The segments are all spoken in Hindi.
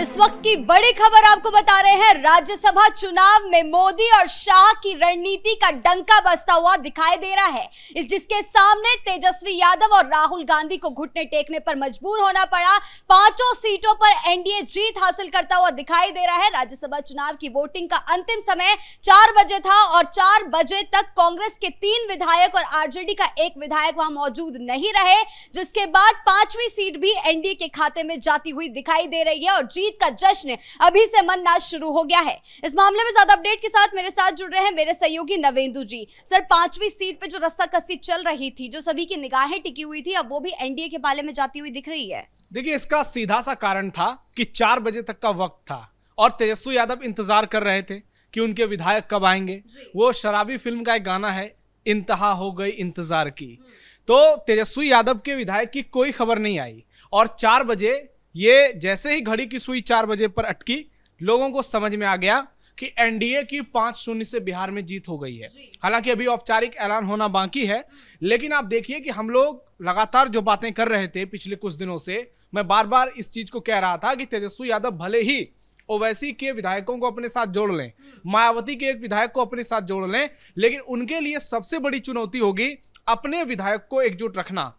इस वक्त की बड़ी खबर आपको बता रहे हैं। राज्यसभा चुनाव में मोदी और शाह की रणनीति का डंका बजता हुआ दिखाई दे रहा है, जिसके सामने तेजस्वी यादव और राहुल गांधी को घुटने टेकने पर मजबूर होना पड़ा। पांचों सीटों पर एनडीए जीत हासिल करता हुआ दिखाई दे रहा है। राज्यसभा चुनाव की वोटिंग का अंतिम समय 4 बजे था और 4 बजे तक कांग्रेस के 3 विधायक और आरजेडी का 1 विधायक वहां मौजूद नहीं रहे, जिसके बाद 5वीं सीट भी एनडीए के खाते में जाती हुई दिखाई दे रही है और जीत का जश्न अभी से मनना शुरू हो गया है। इस मामले में ज्यादा अपडेट के साथ मेरे साथ जुड़ रहे हैं मेरे सहयोगी नवेंदु जी। सर, 5वीं सीट पे जो रस्साकसी चल रही थी, जो सभी की निगाहें टिकी हुई थी, अब वो भी एनडीए के पाले में जाती हुई दिख रही है। देखिए, इसका सीधा सा कारण था कि 4 बजे तक का वक्त था और तेजस्वी यादव इंतजार कर रहे थे कि उनके विधायक कब आएंगे। वो शराबी फिल्म का एक गाना है, इंतहा हो गई इंतजार की। तो तेजस्वी यादव के विधायक की कोई खबर नहीं आई और 4 बजे ये जैसे ही घड़ी की सुई 4 बजे पर अटकी, लोगों को समझ में आ गया कि एनडीए की 5-0 से बिहार में जीत हो गई है। हालांकि अभी औपचारिक ऐलान होना बाकी है, लेकिन आप देखिए कि हम लोग लगातार जो बातें कर रहे थे पिछले कुछ दिनों से, मैं बार बार इस चीज को कह रहा था कि तेजस्वी यादव भले ही ओवैसी के विधायकों को अपने साथ जोड़ लें, मायावती के एक विधायक को अपने साथ जोड़ लें, लेकिन उनके लिए सबसे बड़ी चुनौती होगी अपने विधायक को एकजुट रखना,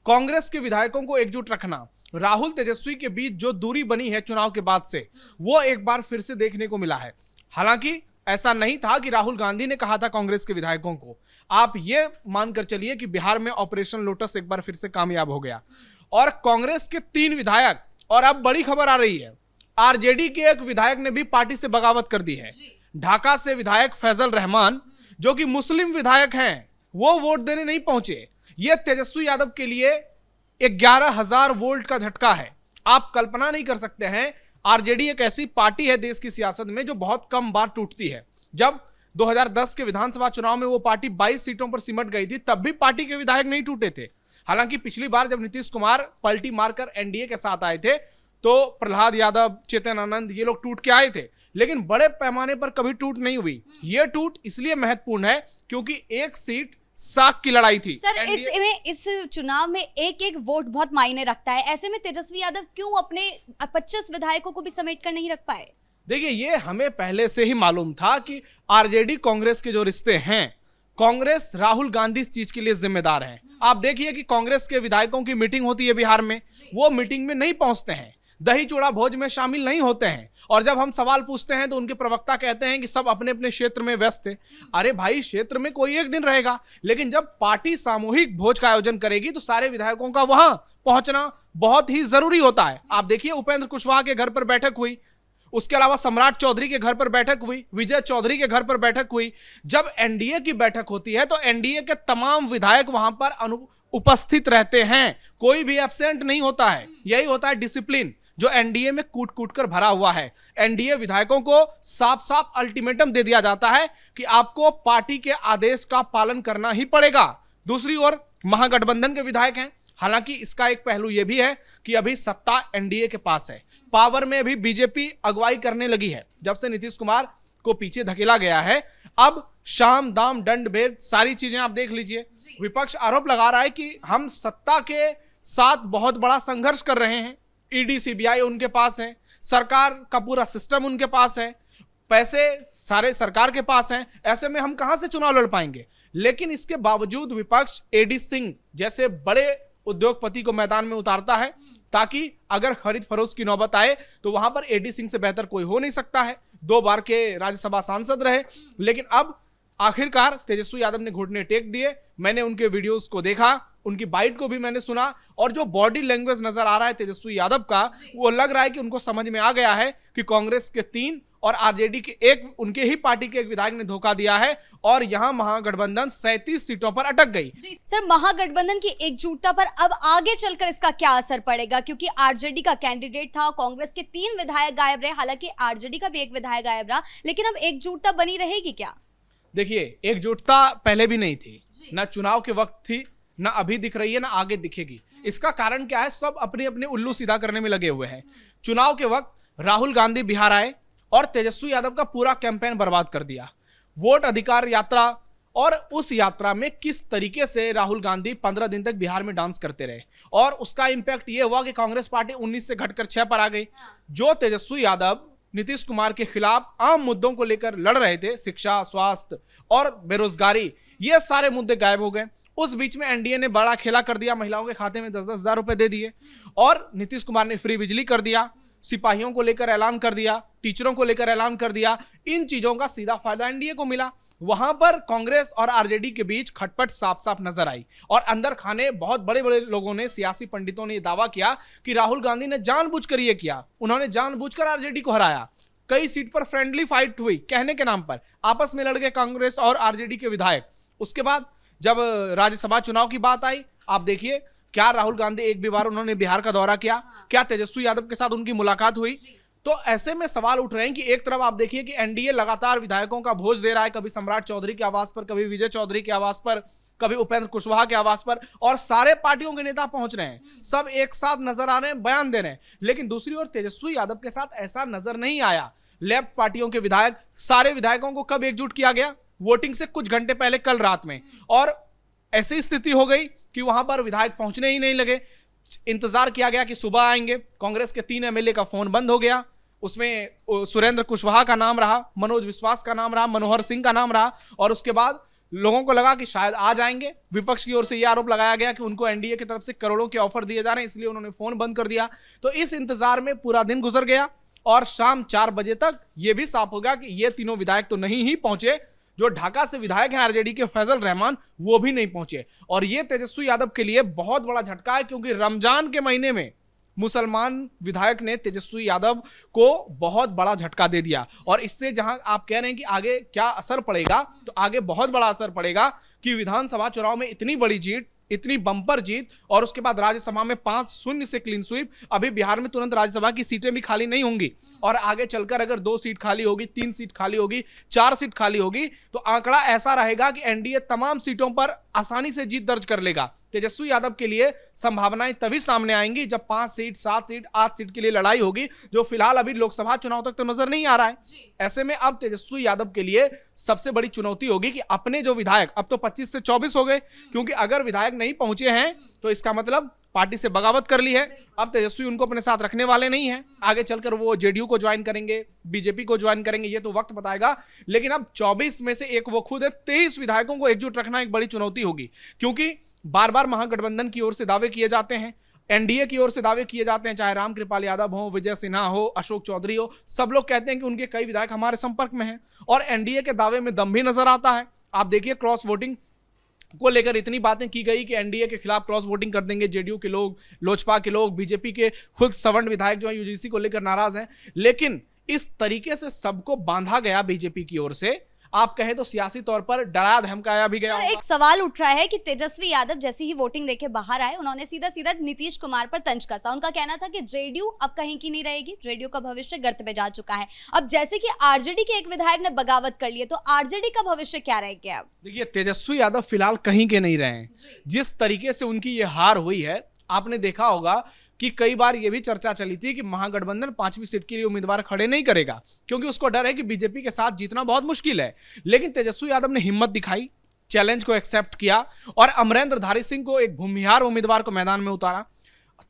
कांग्रेस के विधायकों को एकजुट रखना। राहुल तेजस्वी के बीच जो दूरी बनी है चुनाव के बाद से, वो एक बार फिर से देखने को मिला है। हालांकि ऐसा नहीं था कि राहुल गांधी ने कहा था कांग्रेस के विधायकों को। आप ये मानकर चलिए कि बिहार में ऑपरेशन लोटस एक बार फिर से कामयाब हो गया और कांग्रेस के 3 विधायक, और अब बड़ी खबर आ रही है, आरजेडी के एक विधायक ने भी पार्टी से बगावत कर दी है। ढाका से विधायक फैजल रहमान, जो कि मुस्लिम विधायक हैं, वो वोट देने नहीं पहुंचे। यह तेजस्वी यादव के लिए 11,000 वोल्ट का झटका है। आप कल्पना नहीं कर सकते हैं। आरजेडी एक ऐसी पार्टी है देश की सियासत में जो बहुत कम बार टूटती है। जब 2010 के विधानसभा चुनाव में वो पार्टी 22 सीटों पर सिमट गई थी, तब भी पार्टी के विधायक नहीं टूटे थे। हालांकि पिछली बार जब नीतीश कुमार पलटी मारकर एनडीए के साथ आए थे, तो प्रहलाद यादव, चेतन आनंद, ये लोग टूट के आए थे, लेकिन बड़े पैमाने पर कभी टूट नहीं हुई। ये टूट इसलिए महत्वपूर्ण है क्योंकि एक सीट साख की लड़ाई थी। सर, इस चुनाव में एक वोट बहुत मायने रखता है। ऐसे में तेजस्वी यादव क्यों अपने 25 विधायकों को भी समेट कर नहीं रख पाए? देखिए, ये हमें पहले से ही मालूम था कि आरजेडी कांग्रेस के जो रिश्ते हैं, कांग्रेस राहुल गांधी इस चीज के लिए जिम्मेदार हैं। आप देखिए कि कांग्रेस के विधायकों की मीटिंग होती है बिहार में, वो मीटिंग में नहीं पहुंचते हैं, दही चूड़ा भोज में शामिल नहीं होते हैं, और जब हम सवाल पूछते हैं तो उनके प्रवक्ता कहते हैं कि सब अपने अपने क्षेत्र में व्यस्त है। अरे भाई, क्षेत्र में कोई एक दिन रहेगा, लेकिन जब पार्टी सामूहिक भोज का आयोजन करेगी तो सारे विधायकों का वहां पहुंचना बहुत ही जरूरी होता है। आप देखिए, उपेंद्र कुशवाहा के घर पर बैठक हुई, उसके अलावा सम्राट चौधरी के घर पर बैठक हुई, विजय चौधरी के घर पर बैठक हुई। जब एनडीए की बैठक होती है तो एनडीए के तमाम विधायक वहां पर उपस्थित रहते हैं, कोई भी एब्सेंट नहीं होता है। यही होता है डिसिप्लिन जो एनडीए में कूट कूट कर भरा हुआ है। एनडीए विधायकों को साफ साफ अल्टीमेटम दे दिया जाता है कि आपको पार्टी के आदेश का पालन करना ही पड़ेगा। दूसरी ओर महागठबंधन के विधायक हैं। हालांकि इसका एक पहलू यह भी है कि अभी सत्ता एनडीए के पास है, पावर में भी बीजेपी अगुवाई करने लगी है। जब से नीतीश कुमार को पीछे धकेला गया है, अब शाम दाम दंड भेद सारी चीजें आप देख लीजिए। विपक्ष आरोप लगा रहा है कि हम सत्ता के साथ बहुत बड़ा संघर्ष कर रहे हैं। ईडी सीबीआई उनके पास है, सरकार का पूरा सिस्टम उनके पास है, पैसे सारे सरकार के पास हैं, ऐसे में हम कहां से चुनाव लड़ पाएंगे। लेकिन इसके बावजूद विपक्ष एडी सिंह जैसे बड़े उद्योगपति को मैदान में उतारता है, ताकि अगर खरीद फरोख्त की नौबत आए तो वहां पर एडी सिंह से बेहतर कोई हो नहीं सकता है। 2 बार के राज्यसभा सांसद रहे, लेकिन अब आखिरकार तेजस्वी यादव ने घुटने टेक दिए। मैंने उनके वीडियोस को देखा, उनकी बाइट को भी मैंने सुना, और जो बॉडी लैंग्वेज नजर आ रहा है तेजस्वी यादव का, वो लग रहा है कि उनको समझ में आ गया है कि कांग्रेस के 3 और आरजेडी के 1, उनके ही पार्टी के एक विधायक ने धोखा दिया है और यहां महागठबंधन 37 सीटों पर अटक गई। जी सर, महागठबंधन की एकजुटता पर अब आगे चलकर इसका क्या असर पड़ेगा? क्योंकि आरजेडी का कैंडिडेट था, कांग्रेस के 3 विधायक गायब रहे, हालांकि आरजेडी का भी 1 विधायक गायब रहा, लेकिन अब एकजुटता बनी रहेगी क्या? देखिए, एकजुटता पहले भी नहीं थी, ना चुनाव के वक्त थी, ना अभी दिख रही है, ना आगे दिखेगी। इसका कारण क्या है? सब अपने अपने उल्लू सीधा करने में लगे हुए हैं। चुनाव के वक्त राहुल गांधी बिहार आए और तेजस्वी यादव का पूरा कैंपेन बर्बाद कर दिया। वोट अधिकार यात्रा और उस यात्रा में किस तरीके से राहुल गांधी 15 दिन तक बिहार में डांस करते रहे और उसका इंपैक्ट ये हुआ कि कांग्रेस पार्टी 19 से घटकर 6 पर आ गई। जो तेजस्वी यादव नीतीश कुमार के खिलाफ आम मुद्दों को लेकर लड़ रहे थे, शिक्षा, स्वास्थ्य और बेरोजगारी, ये सारे मुद्दे गायब हो गए। उस बीच में एनडीए ने बड़ा खेला कर दिया, महिलाओं के खाते में 10-10 हजार रुपए दे दिए और नीतीश कुमार ने फ्री बिजली कर दिया, सिपाहियों को लेकर ऐलान कर दिया, टीचरों को लेकर ऐलान कर दिया। इन चीजों का सीधा फायदा एनडीए को मिला। वहां पर कांग्रेस और आरजेडी के बीच खटपट साफ साफ नजर आई और अंदर खाने बहुत बड़े बड़े लोगों ने, सियासी पंडितों ने दावा किया कि राहुल गांधी ने जानबूझकर यह किया, उन्होंने जानबूझकर आरजेडी को हराया। कई सीट पर फ्रेंडली फाइट हुई, कहने के नाम पर आपस में लड़ गए कांग्रेस और आरजेडी के विधायक। उसके बाद जब राज्यसभा चुनाव की बात आई, आप देखिए क्या राहुल गांधी एक भी बार उन्होंने बिहार का दौरा किया, क्या तेजस्वी यादव के साथ उनकी मुलाकात हुई? तो ऐसे में सवाल उठ रहे हैं कि एक तरफ आप देखिए कि एनडीए लगातार विधायकों का भोज दे रहा है, कभी सम्राट चौधरी के आवास पर, कभी विजय चौधरी के आवास पर, कभी उपेंद्र कुशवाहा के आवास पर, और सारे पार्टियों के नेता पहुंच रहे हैं, सब एक साथ नजर आ रहे हैं, बयान दे रहे हैं। लेकिन दूसरी ओर तेजस्वी यादव के साथ ऐसा नजर नहीं आया। लेफ्ट पार्टियों के विधायक, सारे विधायकों को कब एकजुट किया गया? वोटिंग से कुछ घंटे पहले, कल रात में। और ऐसी स्थिति हो गई कि वहां पर विधायक पहुंचने ही नहीं लगे। इंतजार किया गया कि सुबह आएंगे। कांग्रेस के 3 एमएलए का फोन बंद हो गया, उसमें सुरेंद्र कुशवाहा का नाम रहा, मनोज विश्वास का नाम रहा, मनोहर सिंह का नाम रहा, और उसके बाद लोगों को लगा कि शायद आ जाएंगे। विपक्ष की ओर से यह आरोप लगाया गया कि उनको एनडीए की तरफ से करोड़ों के ऑफर दिए जा रहे हैं, इसलिए उन्होंने फोन बंद कर दिया। तो इस इंतजार में पूरा दिन गुजर गया और शाम 4 बजे तक यह भी साफ हो गया कि ये तीनों विधायक तो नहीं ही पहुंचे। जो ढाका से विधायक हैं आरजेडी के फैजल रहमान, वो भी नहीं पहुंचे। और ये तेजस्वी यादव के लिए बहुत बड़ा झटका है, क्योंकि रमजान के महीने में मुसलमान विधायक ने तेजस्वी यादव को बहुत बड़ा झटका दे दिया। और इससे जहां आप कह रहे हैं कि आगे क्या असर पड़ेगा, तो आगे बहुत बड़ा असर पड़ेगा कि विधानसभा चुनाव में इतनी बड़ी जीत, इतनी बंपर जीत, और उसके बाद राज्यसभा में 5-0 से क्लीन स्वीप। अभी बिहार में तुरंत राज्यसभा की सीटें भी खाली नहीं होंगी, और आगे चलकर अगर 2 सीट खाली होगी, 3 सीट खाली होगी, 4 सीट खाली होगी, तो आंकड़ा ऐसा रहेगा कि एनडीए तमाम सीटों पर आसानी से जीत दर्ज कर लेगा। तेजस्वी यादव के लिए संभावनाएं तभी सामने आएंगी जब 5 सीट, 7 सीट, 8 सीट के लिए लड़ाई होगी, जो फिलहाल अभी लोकसभा चुनाव तक तो नजर नहीं आ रहा है। ऐसे में अब तेजस्वी यादव के लिए सबसे बड़ी चुनौती होगी कि अपने जो विधायक, अब तो 25 से 24 हो गए, क्योंकि अगर विधायक नहीं पहुंचे हैं तो इसका मतलब पार्टी से बगावत कर ली है। अब तेजस्वी उनको अपने साथ रखने वाले नहीं हैं। आगे चलकर वो जेडीयू को ज्वाइन करेंगे, बीजेपी को ज्वाइन करेंगे, ये तो वक्त बताएगा। लेकिन अब 24 में से एक वो खुद है, 23 विधायकों को एकजुट रखना एक बड़ी चुनौती होगी, क्योंकि बार बार महागठबंधन की ओर से दावे किए जाते हैं, एनडीए की ओर से दावे किए जाते हैं, चाहे रामकृपाल यादव हो, विजय सिन्हा हो, अशोक चौधरी हो, सब लोग कहते हैं कि उनके कई विधायक हमारे संपर्क में हैं, और एनडीए के दावे में दम भी नजर आता है। आप देखिए क्रॉस वोटिंग को लेकर इतनी बातें की गई कि एनडीए के खिलाफ क्रॉस वोटिंग कर देंगे, जेडीयू के लोग, लोजपा के लोग, बीजेपी के खुद सवर्ण विधायक जो है यूजीसी को लेकर नाराज हैं। लेकिन इस तरीके से सबको बांधा गया बीजेपी की ओर से, आप कहें तो सियासी तौर पर डराया धमकाया भी गया। एक सवाल उठ रहा है कि तेजस्वी यादव जैसे ही वोटिंग देके बाहर आए, उन्होंने सीधा सीधा नीतीश कुमार पर तंज कसा। उनका कहना था कि जेडीयू अब कहीं की नहीं रहेगी, जेडीयू का भविष्य गर्त में जा चुका है। अब जैसे कि आरजेडी के एक विधायक ने बगावत कर ली है, तो आरजेडी का भविष्य क्या रह गया? अब देखिए तेजस्वी यादव फिलहाल कहीं के नहीं रहे हैं। जिस तरीके से उनकी ये हार हुई है, आपने देखा होगा कि कई बार यह भी चर्चा चली थी कि महागठबंधन 5वीं सीट के लिए उम्मीदवार खड़े नहीं करेगा, क्योंकि उसको डर है कि बीजेपी के साथ जीतना बहुत मुश्किल है। लेकिन तेजस्वी यादव ने हिम्मत दिखाई, चैलेंज को एक्सेप्ट किया और अमरेंद्रधारी सिंह को, एक भूमिहार उम्मीदवार को मैदान में उतारा,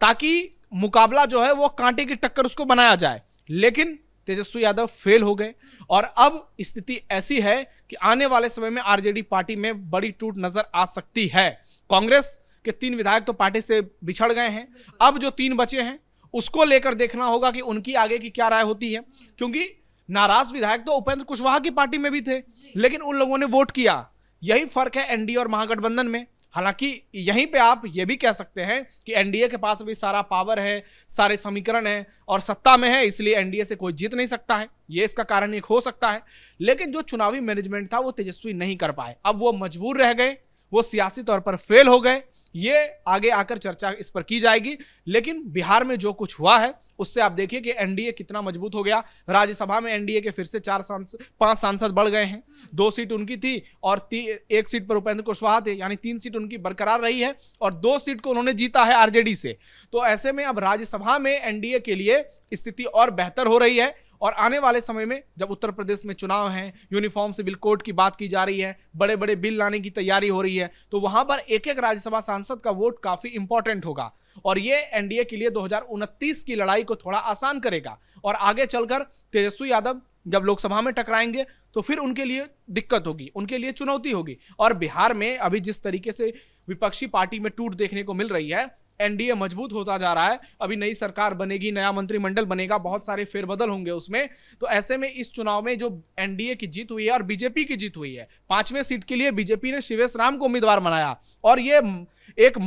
ताकि मुकाबला जो है वो कांटे की टक्कर उसको बनाया जाए। लेकिन तेजस्वी यादव फेल हो गए और अब स्थिति ऐसी है कि आने वाले समय में आरजेडी पार्टी में बड़ी टूट नजर आ सकती है। कांग्रेस के 3 विधायक तो पार्टी से बिछड़ गए हैं, अब जो 3 बचे हैं उसको लेकर देखना होगा कि उनकी आगे की क्या राय होती है, क्योंकि नाराज विधायक तो उपेंद्र कुशवाहा की पार्टी में भी थे, लेकिन उन लोगों ने वोट किया। यही फर्क है एनडीए और महागठबंधन में। हालांकि यहीं पे आप ये भी कह सकते हैं कि एनडीए के पास भी सारा पावर है, सारे समीकरण है और सत्ता में है, इसलिए एनडीए से कोई जीत नहीं सकता है, ये इसका कारण एक हो सकता है। लेकिन जो चुनावी मैनेजमेंट था वो तेजस्वी नहीं कर पाए, अब वो मजबूर रह गए, वो सियासी तौर पर फेल हो गए। ये आगे आकर चर्चा इस पर की जाएगी। लेकिन बिहार में जो कुछ हुआ है उससे आप देखिए कि एनडीए कितना मजबूत हो गया। राज्यसभा में एनडीए के फिर से 5 सांसद बढ़ गए हैं, 2 सीट उनकी थी और 1 सीट पर उपेंद्र कुशवाहा थे, यानी 3 सीट उनकी बरकरार रही है और 2 सीट को उन्होंने जीता है आरजेडी से। तो ऐसे में अब राज्यसभा में एनडीए के लिए स्थिति और बेहतर हो रही है और आने वाले समय में जब उत्तर प्रदेश में चुनाव हैं, यूनिफॉर्म सिविल कोड की बात की जा रही है, बड़े बड़े बिल लाने की तैयारी हो रही है, तो वहां पर एक एक राज्यसभा सांसद का वोट काफी इंपॉर्टेंट होगा और ये एनडीए के लिए 2029 की लड़ाई को थोड़ा आसान करेगा। और आगे चलकर तेजस्वी यादव जब लोकसभा में टकराएंगे तो फिर उनके लिए दिक्कत होगी, उनके लिए चुनौती होगी। और बिहार में अभी जिस तरीके से विपक्षी पार्टी में टूट देखने को मिल रही है, एनडीए मजबूत होता जा रहा है, अभी नई सरकार बनेगी, नया मंत्रिमंडल बनेगा, बहुत सारे फेरबदल होंगे उसमें। तो ऐसे में इस चुनाव में जो एनडीए की जीत हुई है और बीजेपी की जीत हुई है, 5वें सीट के लिए बीजेपी ने शिवेश राम को उम्मीदवार बनाया और ये एक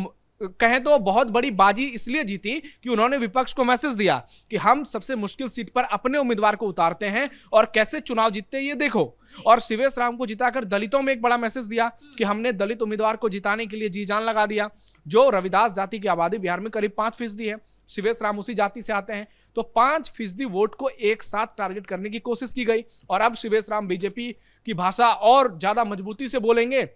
कहें तो बहुत बड़ी बाजी इसलिए जीती कि उन्होंने विपक्ष को मैसेज दिया कि हम सबसे मुश्किल सीट पर अपने उम्मीदवार को उतारते हैं और कैसे चुनाव जीतते हैं ये देखो। और शिवेश राम को जिताकर दलितों में एक बड़ा मैसेज दिया कि हमने दलित उम्मीदवार को जिताने के लिए जी जान लगा दिया। जो रविदास जाति की आबादी बिहार में करीब 5% है, शिवेश राम उसी जाति से आते हैं, तो 5% वोट को एक साथ टारगेट करने की कोशिश की गई। और अब शिवेश राम बीजेपी की भाषा और ज्यादा मजबूती से बोलेंगे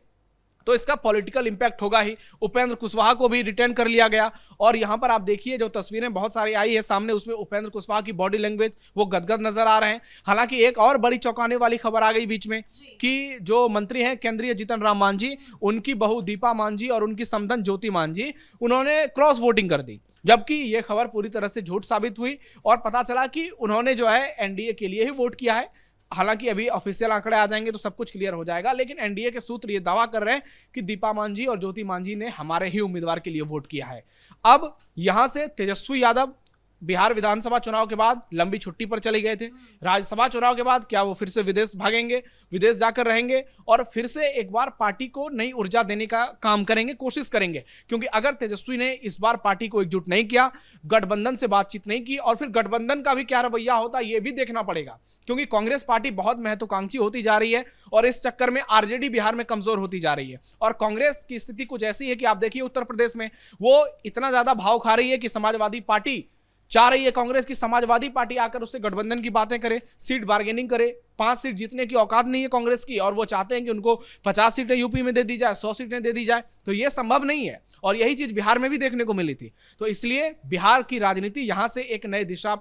तो इसका पॉलिटिकल इंपैक्ट होगा ही। उपेंद्र कुशवाहा को भी रिटेन कर लिया गया और यहां पर आप देखिए जो तस्वीरें बहुत सारी आई है सामने, उसमें उपेंद्र कुशवाहा की बॉडी लैंग्वेज वो गदगद नजर आ रहे हैं। हालांकि एक और बड़ी चौंकाने वाली खबर आ गई बीच में कि जो मंत्री हैं केंद्रीय जीतन राम मांझी, उनकी बहू दीपा मांझी और उनकी समधन ज्योति मांझी, उन्होंने क्रॉस वोटिंग कर दी, जबकि यह खबर पूरी तरह से झूठ साबित हुई और पता चला कि उन्होंने जो है एनडीए के लिए ही वोट किया है। हालांकि अभी ऑफिशियल आंकड़े आ जाएंगे तो सब कुछ क्लियर हो जाएगा, लेकिन एनडीए के सूत्र ये दावा कर रहे हैं कि दीपा मांझी और ज्योति मांझी ने हमारे ही उम्मीदवार के लिए वोट किया है। अब यहां से तेजस्वी यादव बिहार विधानसभा चुनाव के बाद लंबी छुट्टी पर चले गए थे, राज्यसभा चुनाव के बाद क्या वो फिर से विदेश भागेंगे, विदेश जाकर रहेंगे और फिर से एक बार पार्टी को नई ऊर्जा देने का काम करेंगे, कोशिश करेंगे। क्योंकि अगर तेजस्वी ने इस बार पार्टी को एकजुट नहीं किया, गठबंधन से बातचीत नहीं की और फिर गठबंधन का भी क्या रवैया होता है ये भी देखना पड़ेगा। क्योंकि कांग्रेस पार्टी बहुत महत्वाकांक्षी होती जा रही है और इस चक्कर में आरजेडी बिहार में कमजोर होती जा रही है और कांग्रेस की स्थिति कुछ ऐसी है कि आप देखिए उत्तर प्रदेश में वो इतना ज्यादा भाव खा रही है कि समाजवादी पार्टी चाह रही है कांग्रेस की समाजवादी पार्टी आकर उससे गठबंधन की बातें करे, सीट बार्गेनिंग करे। 5 सीट जीतने की औकात नहीं है कांग्रेस की और वो चाहते हैं कि उनको 50 सीटें यूपी में दे दी जाए, 100 सीटें दे दी जाए, तो ये संभव नहीं है और यही चीज बिहार में भी देखने को मिली थी। तो इसलिए बिहार की राजनीति यहां से एक नए दिशा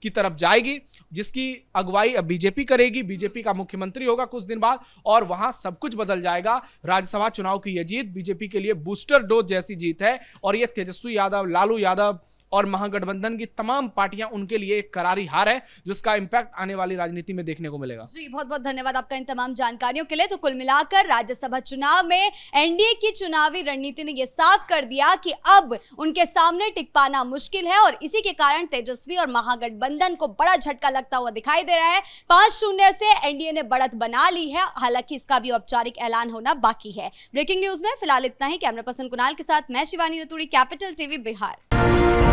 की तरफ जाएगी जिसकी अगुवाई अब बीजेपी करेगी, बीजेपी का मुख्यमंत्री होगा कुछ दिन बाद और वहां सब कुछ बदल जाएगा। राज्यसभा चुनाव की यह जीत बीजेपी के लिए बूस्टर डोज जैसी जीत है और यह तेजस्वी यादव, लालू यादव और महागठबंधन की तमाम पार्टियां उनके लिए एक करारी हार है जिसका इंपैक्ट आने वाली राजनीति में देखने को मिलेगा। जी बहुत बहुत धन्यवाद आपका इन तमाम जानकारियों के लिए। तो कुल मिलाकर राज्यसभा चुनाव में एनडीए की चुनावी रणनीति ने यह साफ कर दिया कि अब उनके सामने टिक पाना मुश्किल है और इसी के कारण तेजस्वी और महागठबंधन को बड़ा झटका लगता हुआ दिखाई दे रहा है। 5-0 से एनडीए ने बढ़त बना ली है, हालांकि इसका भी औपचारिक ऐलान होना बाकी है। ब्रेकिंग न्यूज में फिलहाल इतना ही। कैमरा पर्सन कुणाल के साथ मैं शिवानी रतूड़ी, कैपिटल टीवी बिहार।